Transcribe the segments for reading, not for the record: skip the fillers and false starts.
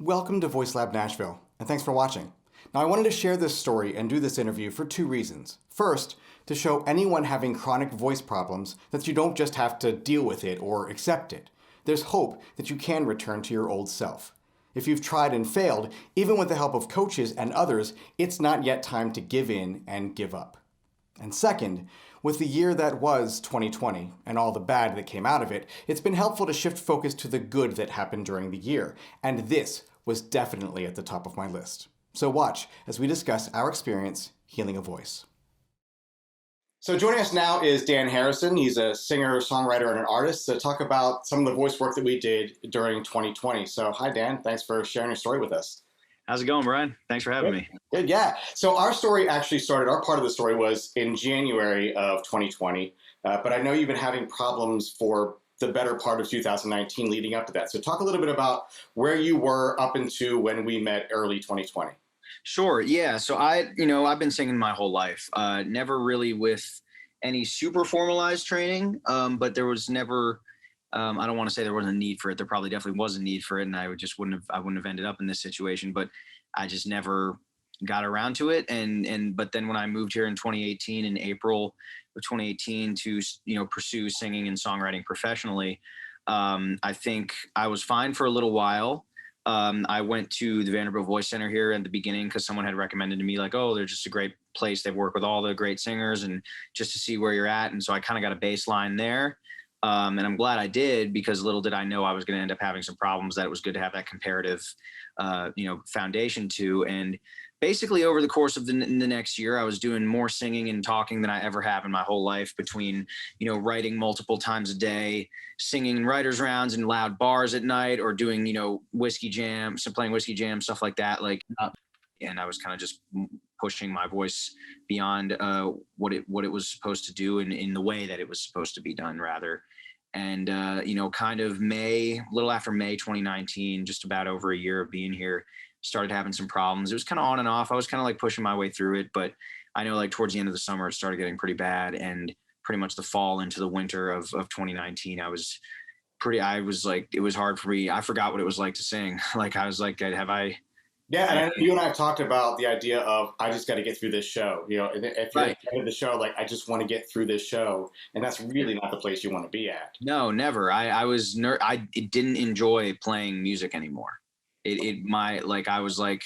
Welcome to Voice Lab Nashville, and thanks for watching. Now, I wanted to share this story and do this interview for two reasons. First, to show anyone having chronic voice problems that you don't just have to deal with it or accept it. There's hope that you can return to your old self. If you've tried and failed, even with the help of coaches and others, it's not yet time to give in and give up. And second, with the year that was 2020 and all the bad that came out of it, it's been helpful to shift focus to the good that happened during the year. And this was definitely at the top of my list. So watch as we discuss our experience healing a voice. So joining us now is Dan Harrison. He's a singer, songwriter, and an artist to talk about some of the voice work that we did during 2020. So hi, Dan. Thanks for sharing your story with us. How's it going, Brian? Thanks for having me. Good, yeah. So our story actually started, our part of the story was in January of 2020, but I know you've been having problems for the better part of 2019 leading up to that. So talk a little bit about where you were up into when we met early 2020. Sure. Yeah. So I've been singing my whole life, never really with any super formalized training, but there was never, I don't want to say there wasn't a need for it. There probably definitely was a need for it. And I wouldn't have ended up in this situation, but I just never got around to it. But then when I moved here in 2018, in April of 2018 to, pursue singing and songwriting professionally, I think I was fine for a little while. I went to the Vanderbilt Voice Center here at the beginning because someone had recommended to me like, oh, they're just a great place. They work with all the great singers and just to see where you're at. And so I kind of got a baseline there. And I'm glad I did because little did I know I was going to end up having some problems that it was good to have that comparative, foundation to. And basically over the course of the next year, I was doing more singing and talking than I ever have in my whole life between, writing multiple times a day, singing in writers rounds and loud bars at night or doing, whiskey jam, playing whiskey jam, stuff like that. And I was kind of just pushing my voice beyond what it was supposed to do in the way that it was supposed to be done rather. And, kind of a little after May 2019, just about over a year of being here, started having some problems. It was kind of on and off. I was kind of like pushing my way through it, but I know like towards the end of the summer, it started getting pretty bad. And pretty much the fall into the winter of 2019, it was like, it was hard for me. I forgot what it was like to sing. Like, I was like, Yeah, and you and I have talked about the idea of I just got to get through this show. If you're Right. at the end of the show, like I just want to get through this show, and that's really not the place you want to be at. No, never. I didn't enjoy playing music anymore. I was like,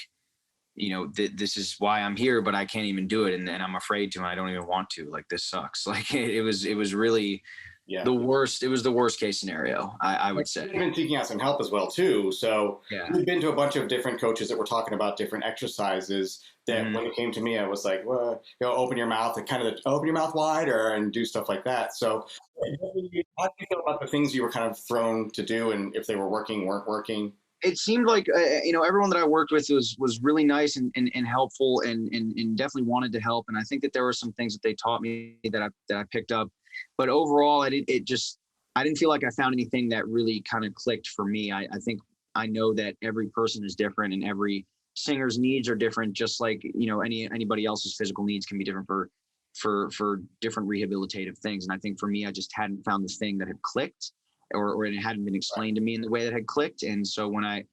this is why I'm here, but I can't even do it. And I'm afraid to, and I don't even want to. Like, this sucks. Like it was really Yeah. the worst. It was the worst case scenario, I would say. You've been seeking out some help as well too. So Yeah. we've been to a bunch of different coaches that were talking about different exercises. That Mhm. when it came to me, I was like, well, open your mouth and kind of open your mouth wider and do stuff like that. So how do you feel about the things you were kind of thrown to do, and if they were working, weren't working? It seemed like everyone that I worked with was really nice and helpful and definitely wanted to help. And I think that there were some things that they taught me that I picked up. But overall, I didn't feel like I found anything that really kind of clicked for me. I think I know that every person is different and every singer's needs are different, just like anybody else's physical needs can be different for different rehabilitative things. And I think for me, I just hadn't found the thing that had clicked, or it hadn't been explained to me in the way that had clicked. And so when I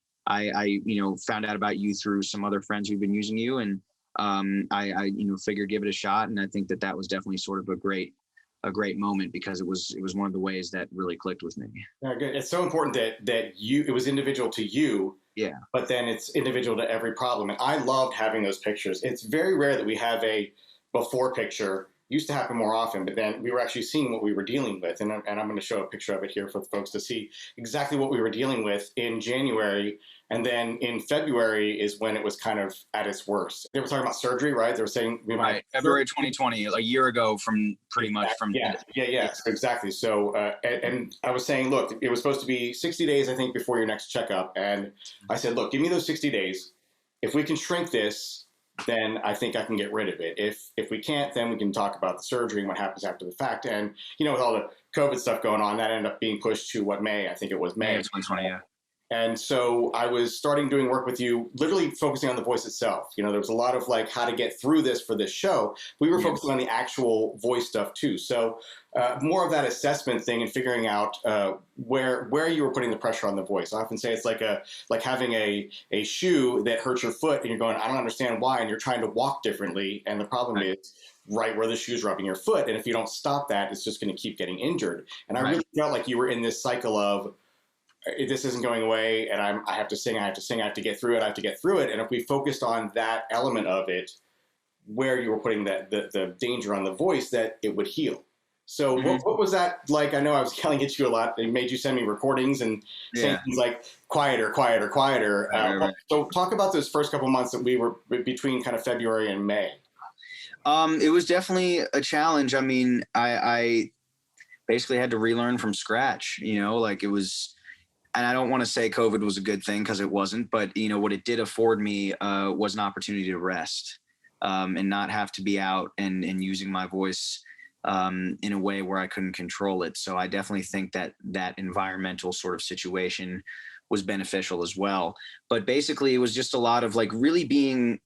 found out about you through some other friends who've been using you, and I figured give it a shot. And I think that was definitely sort of a great moment because it was one of the ways that really clicked with me. Yeah, good. It's so important that it was individual to you. Yeah. But then it's individual to every problem. And I loved having those pictures. It's very rare that we have a before picture. Used to happen more often, but then we were actually seeing what we were dealing with. And I'm going to show a picture of it here for folks to see exactly what we were dealing with in January. And then in February is when it was kind of at its worst. They were talking about surgery, right? They were saying we might. Right. February 2020, a year ago from pretty much from. Yeah, exactly. So, and I was saying, look, it was supposed to be 60 days, I think, before your next checkup. And I said, look, give me those 60 days. If we can shrink this, then I think I can get rid of it. If we can't, then we can talk about the surgery and what happens after the fact. And, with all the COVID stuff going on, that ended up being pushed to May? I think it was May. May 2020, yeah. And so I was starting doing work with you, literally focusing on the voice itself. You know, there was a lot of like how to get through this for this show. We were focusing on the actual voice stuff too. So more of that assessment thing and figuring out where you were putting the pressure on the voice. I often say it's like having a shoe that hurts your foot, and you're going, I don't understand why, and you're trying to walk differently. And the problem is right where the shoe's rubbing your foot. And if you don't stop that, it's just going to keep getting injured. And I really felt like you were in this cycle of, this isn't going away, and I have to sing, I have to sing, I have to get through it, I have to get through it. And if we focused on that element of it, where you were putting the danger on the voice, that it would heal. So what was that like? I know I was yelling at you a lot. It made you send me recordings and saying things like quieter, quieter, quieter. So talk about those first couple months that we were between kind of February and May. It was definitely a challenge. I mean, I basically had to relearn from scratch, you know, like it was, and I don't want to say COVID was a good thing because it wasn't, but you know, what it did afford me was an opportunity to rest and not have to be out and using my voice in a way where I couldn't control it. So I definitely think that that environmental sort of situation was beneficial as well. But basically it was just a lot of like really being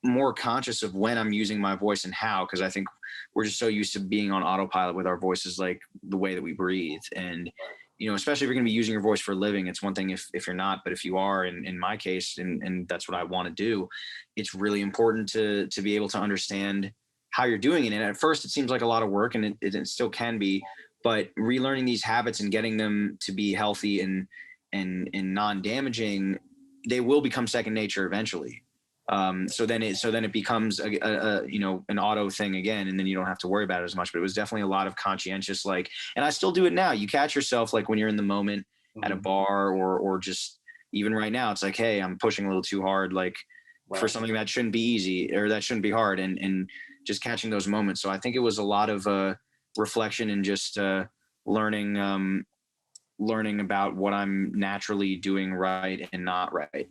more conscious of when I'm using my voice and how, because I think we're just so used to being on autopilot with our voices, like the way that we breathe. And you know, especially if you're going to be using your voice for a living, it's one thing if you're not, but if you are, in my case, and that's what I want to do, it's really important to be able to understand how you're doing it. And at first it seems like a lot of work, and it still can be, but relearning these habits and getting them to be healthy and non-damaging, they will become second nature eventually. So then it becomes a you know, an auto thing again, and then you don't have to worry about it as much. But it was definitely a lot of conscientious, like, and I still do it now. You catch yourself like when you're in the moment at a bar or just even right now, it's like, hey, I'm pushing a little too hard, like for something that shouldn't be easy or that shouldn't be hard, and just catching those moments. So I think it was a lot of reflection and just learning about what I'm naturally doing right and not right.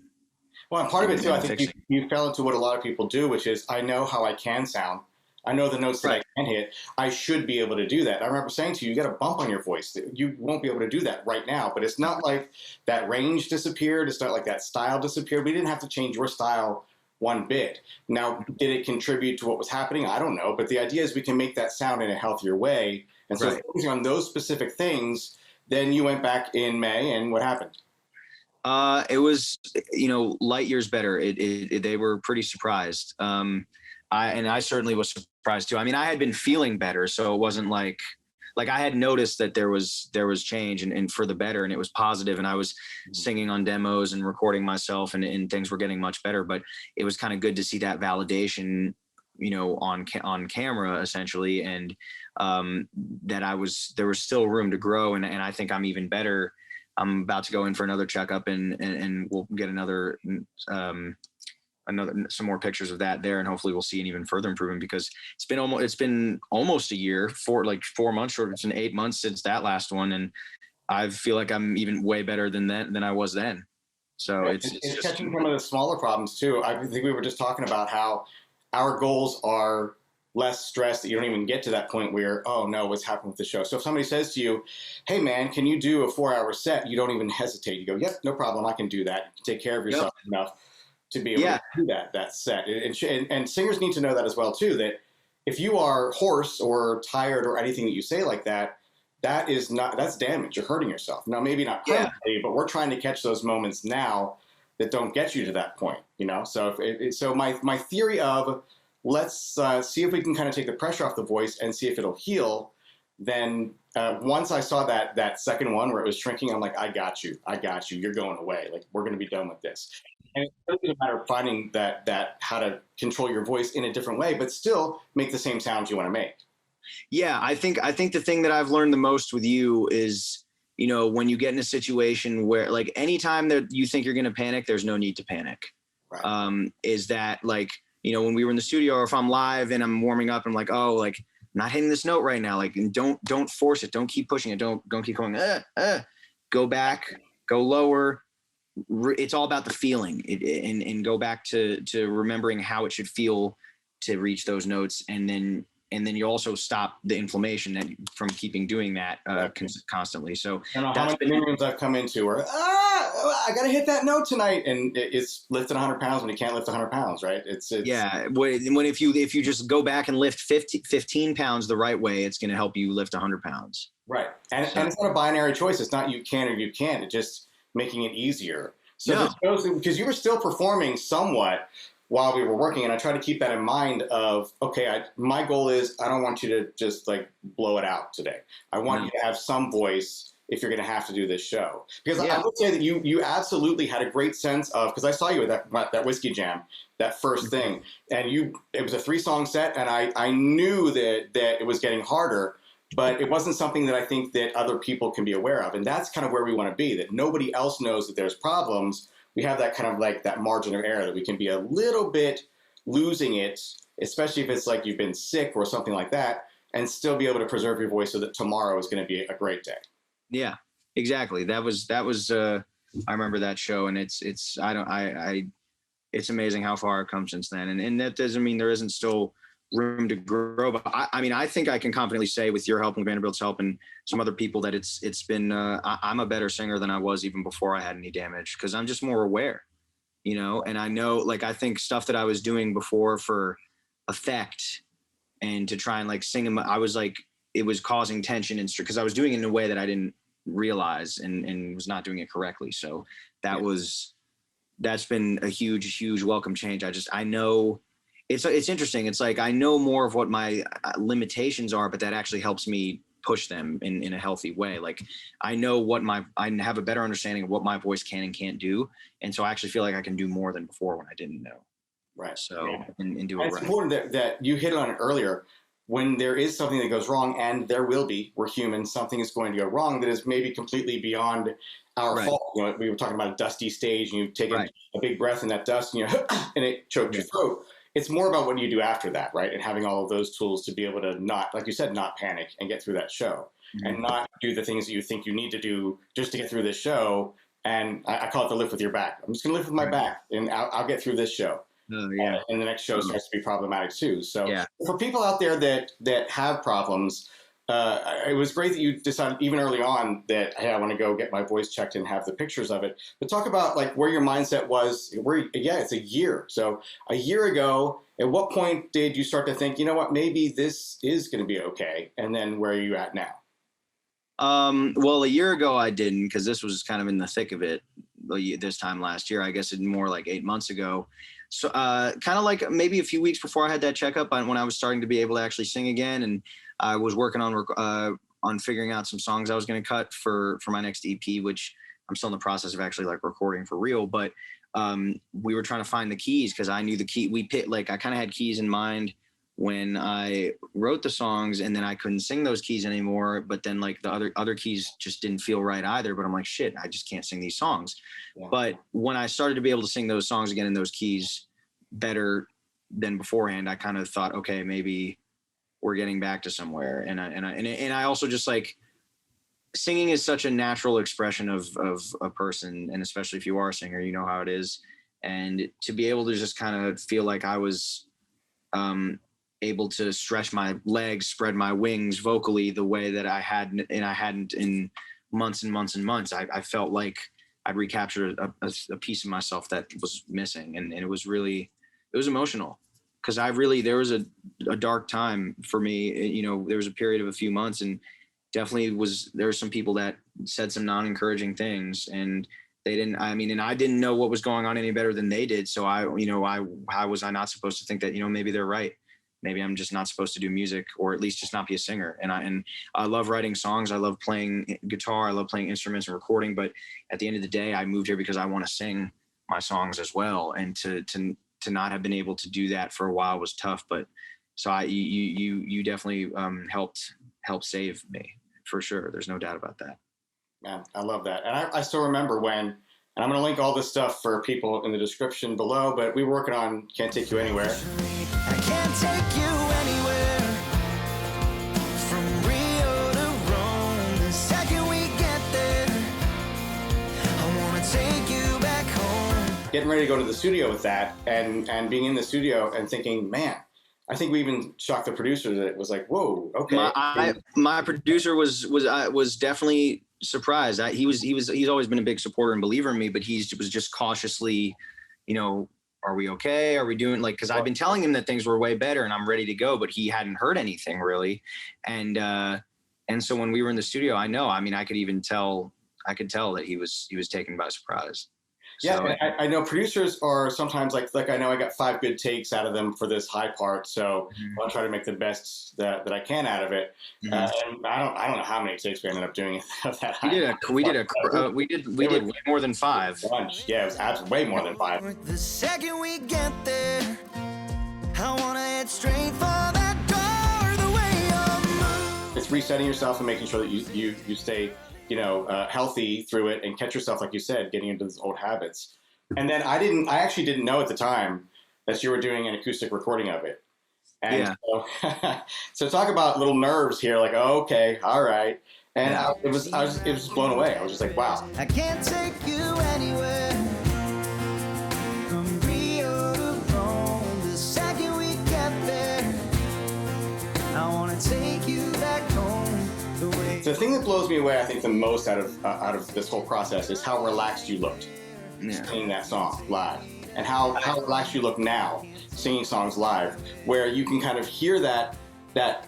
Well, and part of it too, I think you fell into what a lot of people do, which is, I know how I can sound. I know the notes that I can hit. I should be able to do that. I remember saying to you, you got a bump on your voice. You won't be able to do that right now. But it's not like that range disappeared. It's not like that style disappeared. We didn't have to change your style one bit. Now, did it contribute to what was happening? I don't know. But the idea is we can make that sound in a healthier way. And so focusing on those specific things, then you went back in May, and what happened? It was, you know, light years better. They were pretty surprised. I certainly was surprised too. I mean, I had been feeling better, so it wasn't like I had noticed that there was change and for the better, and it was positive. And I was singing on demos and recording myself, and things were getting much better. But it was kind of good to see that validation, you know, on camera essentially, and that there was still room to grow, and I think I'm even better. I'm about to go in for another checkup, and we'll get some more pictures of that there, and hopefully we'll see an even further improvement, because it's been almost a year, 4 months, or it's been 8 months since that last one, and I feel like I'm even way better than I was then. So it's just catching some of the smaller problems too. I think we were just talking about how our goals are less stress, that you don't even get to that point where, oh no, what's happened with the show? So if somebody says to you, hey man, can you do a 4-hour set? You don't even hesitate. You go, yep, no problem. I can do that. You can take care of yourself enough to be able to do that set. And singers need to know that as well too, that if you are hoarse or tired or anything that you say like that, that's damage. You're hurting yourself. Now, maybe not permanently, but we're trying to catch those moments now that don't get you to that point, you know? So so my theory of, let's see if we can kind of take the pressure off the voice and see if it'll heal. Then once I saw that second one where it was shrinking, I'm like, I got you. You're going away. Like, we're going to be done with this. And it's really a matter of finding that how to control your voice in a different way, but still make the same sounds you want to make. Yeah, I think the thing that I've learned the most with you is, you know, when you get in a situation where, like, anytime that you think you're going to panic, there's no need to panic. Right. Is that, like, you know, when we were in the studio, or if I'm live and I'm warming up, I'm like, oh, like, I'm not hitting this note right now. Like, don't force it. Don't keep pushing it. Don't keep going. Go back, go lower. It's all about the feeling, and go back to remembering how it should feel to reach those notes. And then and then you also stop the inflammation from keeping doing that constantly. So I don't know how many rooms I've come into where I got to hit that note tonight, and it's lifting 100 pounds when you can't lift 100 pounds, right? It's yeah. When if you just go back and lift 15 pounds the right way, it's going to help you lift 100 pounds. Right, and it's not a binary choice. It's not you can or you can't. It's just making it easier. So this goes because you were still performing somewhat while we were working, and I try to keep that in mind of, okay, my goal is I don't want you to just like blow it out today. I want you to have some voice if you're going to have to do this show. Because I would say that you absolutely had a great sense of, because I saw you at that Whiskey Jam, that first thing, and it was a 3-song set, and I knew that it was getting harder, but it wasn't something that I think that other people can be aware of. And that's kind of where we want to be, that nobody else knows that there's problems. We have that kind of like that margin of error that we can be a little bit losing it, especially if it's like you've been sick or something like that, and still be able to preserve your voice so that tomorrow is going to be a great day. Yeah, exactly. That was I remember that show, and it's amazing how far I've come since then. And that doesn't mean there isn't still room to grow. But I think I can confidently say, with your help and Vanderbilt's help and some other people, that it's been, I'm a better singer than I was even before I had any damage, because I'm just more aware, and I know, like, I think stuff that I was doing before for effect and to try and like sing, I was like, it was causing tension because I was doing it in a way that I didn't realize and was not doing it correctly. So that's been a huge welcome change. I know it's interesting. It's like, I know more of what my limitations are, but that actually helps me push them in a healthy way. Like, I know I have a better understanding of what my voice can and can't do. And so I actually feel like I can do more than before when I didn't know. Right. So, and do it right. It's important that you hit on it earlier. When there is something that goes wrong, and there will be, we're humans, something is going to go wrong that is maybe completely beyond our fault. We were talking about a dusty stage, and you've taken a big breath in that dust, and and it choked your throat. It's more about what you do after that, right? And having all of those tools to be able to not, like you said, not panic and get through that show, and not do the things that you think you need to do just to get through this show. And I call it the lift with your back. I'm just going to lift with my back, and I'll get through this show. And the next show starts to be problematic too. So for people out there that have problems, it was great that you decided even early on that, hey, I want to go get my voice checked and have the pictures of it. But talk about like where your mindset was. It's a year. So a year ago, at what point did you start to think, you know what, maybe this is going to be okay? And then where are you at now? Well, a year ago I didn't, because this was kind of in the thick of it this time last year. I guess it's more like 8 months ago. So kind of like maybe a few weeks before I had that checkup, when I was starting to be able to actually sing again, and I was working on figuring out some songs I was going to cut for my next EP, which I'm still in the process of actually like recording for real. But we were trying to find the keys, because I knew the key. I kind of had keys in mind when I wrote the songs, and then I couldn't sing those keys anymore. But then like the other keys just didn't feel right either. But I'm like, shit, I just can't sing these songs. Yeah. But when I started to be able to sing those songs again in those keys better than beforehand, I kind of thought, okay, maybe we're getting back to somewhere. And I also just like, singing is such a natural expression of a person, and especially if you are a singer, you know how it is. And to be able to just kind of feel like I was able to stretch my legs, spread my wings vocally the way that I hadn't in months and months and months. I felt like I'd recaptured a piece of myself that was missing. And it was emotional, because there was a dark time for me. There was a period of a few months, and definitely there were some people that said some non-encouraging things, and I didn't know what was going on any better than they did. So how was I not supposed to think that, maybe they're right? Maybe I'm just not supposed to do music, or at least just not be a singer. And I love writing songs. I love playing guitar. I love playing instruments and recording. But at the end of the day, I moved here because I want to sing my songs as well. And to not have been able to do that for a while was tough. But so you definitely helped save me, for sure. There's no doubt about that. Man, I love that. And I still remember when, and I'm going to link all this stuff for people in the description below, but we were working on Can't Take You Anywhere. I can't take you anywhere, from Rio to Rome. The second we get there, I want to take you back home. Getting ready to go to the studio with that, and being in the studio and thinking, man, I think we even shocked the producer that it was like, whoa, okay. My producer was definitely surprised. He's always been a big supporter and believer in me, but was just cautiously, you know, are we okay? Are we doing like, because I've been telling him that things were way better and I'm ready to go, but he hadn't heard anything really. And so when we were in the studio, I could tell that he was taken by surprise. Yeah, So, I know producers are sometimes like I know I got 5 good takes out of them for this high part, so I'll try to make the best that I can out of it. And I don't know how many takes we ended up doing of that. We did way more than 5. Bunch. Yeah, it was absolutely way more than 5. The second we get there, I wanna head straight for that door, the way you move. It's resetting yourself and making sure that you stay, healthy through it and catch yourself, like you said, getting into those old habits. And then I actually didn't know at the time that you were doing an acoustic recording of it. And so talk about little nerves here, like, oh, okay, all right. And it was just blown away. I was just like, wow. I can't take you anywhere from Rio to Rome. The second we get there, I wanna take you back home. The thing that blows me away, I think, the most out of this whole process is how relaxed you looked singing that song live, and how relaxed you look now singing songs live, where you can kind of hear that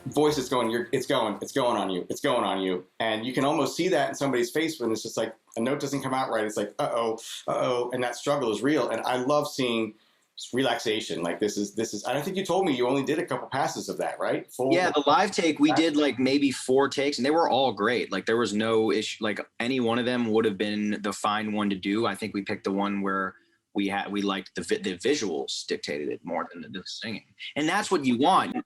voice is going, it's going on you, and you can almost see that in somebody's face when it's just like a note doesn't come out right. It's like uh-oh, and that struggle is real. And I love seeing relaxation. Like this is I don't think you told me you only did a couple passes of that, right? The live take we did like maybe 4 takes, and they were all great. Like there was no issue, like any one of them would have been the fine one to do. I think we picked the one where we liked the visuals dictated it more than the singing, and that's what you want.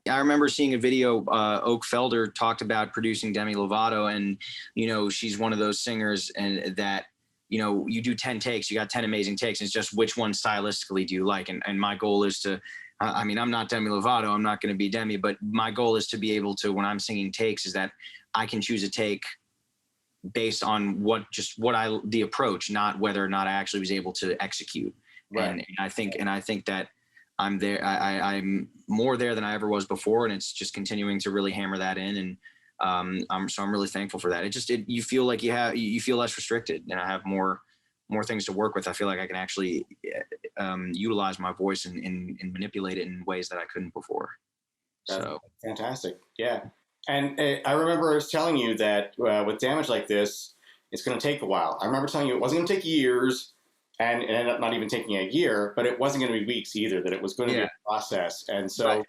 I remember seeing a video, Oak Felder talked about producing Demi Lovato, and she's one of those singers and that you do 10 takes, you got 10 amazing takes. It's just which one stylistically do you like? And my goal is to, I'm not Demi Lovato, I'm not going to be Demi, but my goal is to be able to, when I'm singing takes, is that I can choose a take based on the approach, not whether or not I actually was able to execute. Right. And I think that I'm there. I'm more there than I ever was before, and it's just continuing to really hammer that in. And I'm really thankful for that. You feel like you feel less restricted, and I have more things to work with. I feel like I can actually utilize my voice and manipulate it in ways that I couldn't before. So fantastic, yeah. And I remember I was telling you that with damage like this, it's going to take a while. I remember telling you it wasn't going to take years, and it ended up not even taking a year, but it wasn't going to be weeks either. That it was going to be a process, and so. Right.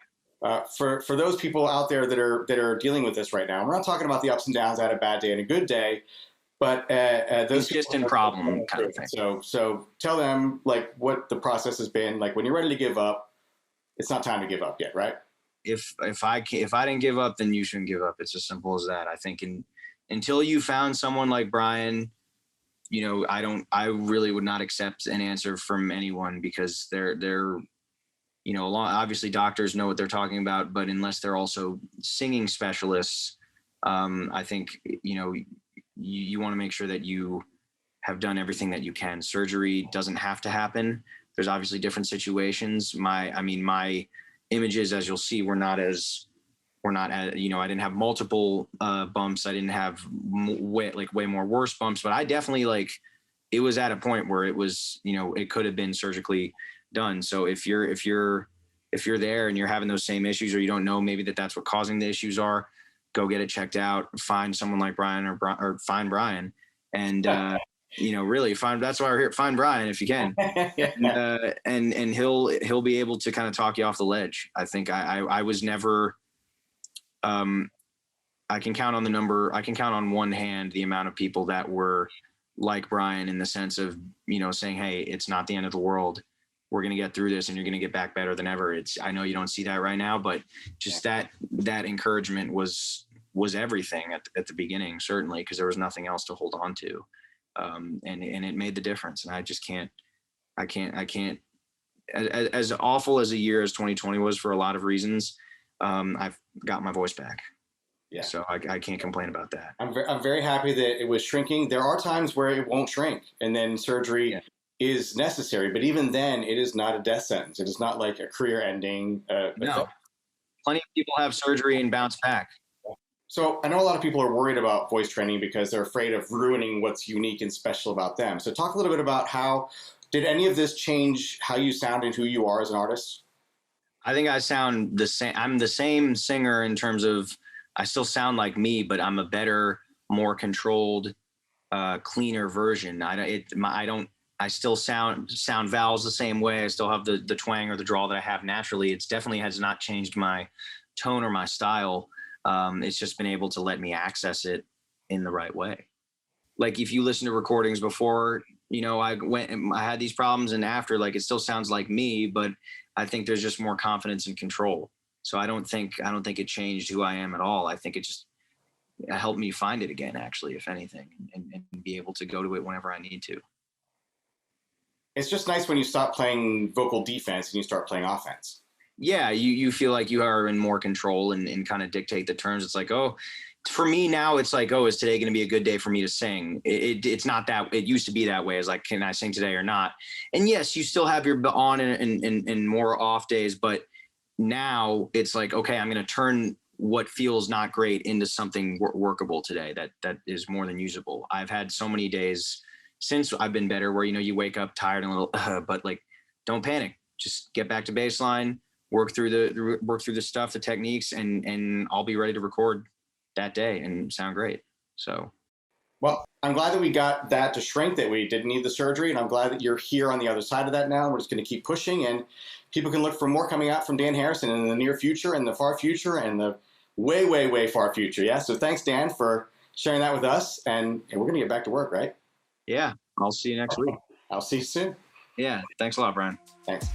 For those people out there that are dealing with this right now, we're not talking about the ups and downs. I had a bad day and a good day, but those consistent problem kind of thing. So tell them like what the process has been. Like when you're ready to give up, it's not time to give up yet, right? If I didn't give up, then you shouldn't give up. It's as simple as that. I think until you found someone like Brian, I really would not accept an answer from anyone because they're obviously doctors know what they're talking about, but unless they're also singing specialists, I think, you want to make sure that you have done everything that you can. Surgery doesn't have to happen. There's obviously different situations. My images, as you'll see, were not as, I didn't have multiple bumps. I didn't have way more worse bumps, but I definitely it was at a point where it was, it could have been surgically done. So if you're there and you're having those same issues, or you don't know maybe that's what causing the issues are, go get it checked out. Find someone like Brian or find Brian, and really find. That's why we're here. Find Brian if you can, and he'll be able to kind of talk you off the ledge. I think I was never. I can count on one hand the amount of people that were like Brian in the sense of saying, hey, it's not the end of the world. We're going to get through this and you're going to get back better than ever. I know you don't see that right now, but just that encouragement was everything at the beginning, certainly, because there was nothing else to hold on to. And it made the difference. And I just can't, as awful as a year as 2020 was for a lot of reasons, I've got my voice back. Yeah. So I can't complain about that. I'm very happy that it was shrinking. There are times where it won't shrink and then surgery is necessary, but even then it is not a death sentence. It is not like a career ending. No. plenty of people have surgery and bounce back. So I know a lot of people are worried about voice training because they're afraid of ruining what's unique and special about them. So talk a little bit about how did any of this change how you sound and who you are as an artist? I think I sound the same. I'm the same singer in terms of I still sound like me, but I'm a better, more controlled, cleaner version. I still sound vowels the same way. I still have the twang or the drawl that I have naturally. It's definitely has not changed my tone or my style. It's just been able to let me access it in the right way. Like if you listen to recordings before, I had these problems, and after, like, it still sounds like me, but I think there's just more confidence and control. So I don't think it changed who I am at all. I think it just helped me find it again, actually, if anything, and be able to go to it whenever I need to. It's just nice when you stop playing vocal defense and you start playing offense. Yeah, you feel like you are in more control and kind of dictate the terms. It's like, oh, for me now, it's like, oh, is today going to be a good day for me to sing? It's not that. It used to be that way. It's like, can I sing today or not? And yes, you still have your on and more off days, but now it's like, okay, I'm going to turn what feels not great into something workable today that is more than usable. I've had so many days since I've been better where, you wake up tired and a little, but like, don't panic. Just get back to baseline, work through the stuff, the techniques, and I'll be ready to record that day and sound great. So, well, I'm glad that we got that to shrink, that we didn't need the surgery, and I'm glad that you're here on the other side of that now. We're just going to keep pushing, and people can look for more coming out from Dan Harrison in the near future and the far future and the way, way, way far future. Yeah. So thanks, Dan, for sharing that with us, and we're going to get back to work, right? Yeah. I'll see you next week. I'll see you soon. Yeah. Thanks a lot, Brian. Thanks.